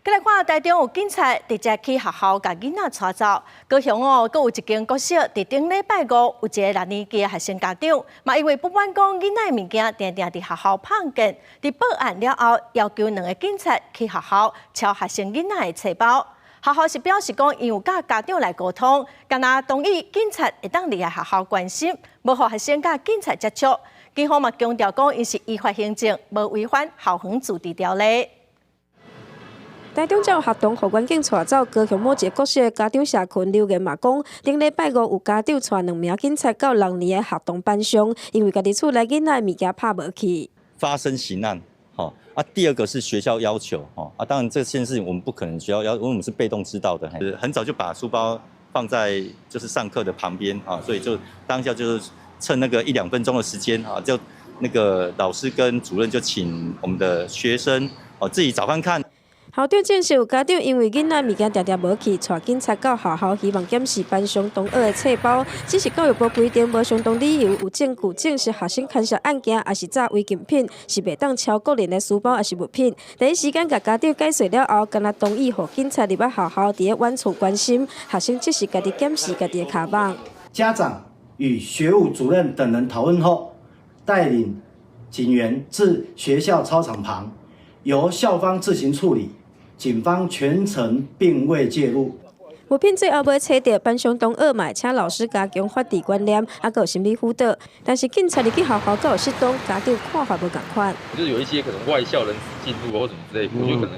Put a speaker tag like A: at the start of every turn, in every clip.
A: 再来看台中有警察直接去学校把囡仔带走。高雄哦，阁有一间国小，伫顶礼拜五有一个6年级的学生家长，嘛因为不满讲囡仔物件定定伫学校碰见，伫报案了后，要求2个警察去学校抄学生囡仔的册包。学校是表示讲，因有甲家长来沟通，敢若同意警察会当离开学校关心，无互学生甲警察接触。警方嘛强调讲，因是依法行政，无违反校园自治条例。
B: 台中有学童互园警带走，高雄某一个国小的家长社群留言嘛讲，顶礼拜五有家长带2名警察到6年的学童班上，因为家己厝内囡仔物件拍无去。
C: 发生刑案，第二个是学校要求，当然这件事情我们不可能学校要，因为我们是被动知道的，很早就把书包放在就是上课的旁边所以就当下就是趁那个1-2分钟的时间就那个老师跟主任就请我们的学生自己找看。
B: 校长证实有家长因为囡仔物件常无去，带警察到学校，希望检视班上同学的册包。只是教育部规定无相当理由，有证据证实学生牵涉案件，也是炸违禁品，是袂当超个人的书包，也是物品。第一时间甲家长解说了后，敢若同意，互警察入来学校，伫晚厝关心学生，只是家己检视家己的卡网。
D: 家长与学务主任等人讨论后，带领警员至学校操场旁，由校方自行处理。警方全程并未介入。
B: 物品最后尾找到班上同学，嘛请老师加强法治观念，还有心理辅导。但是警察入去学校，才有适当家长看法无同款。
E: 就是有一些可能外校人士进入或什么之类，我觉得可能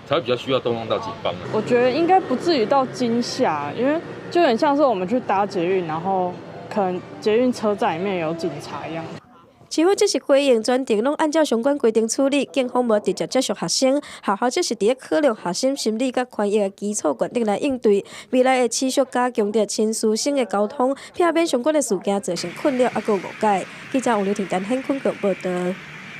E: 才会比较需要动用到警方。
F: 我觉得应该不至于到惊吓，因为就很像是我们去搭捷运，然后可能捷运车站里面有警察一样。
B: 市府这是回应专程，拢按照相关规定处理，警方无直接接触学生，学校这是伫咧考量学生心理甲权益的基础决定来应对，未来会持续加强着亲师生的沟通，避免相关的事件造成困扰，还有误解。记者王刘婷、陈hen坤报道。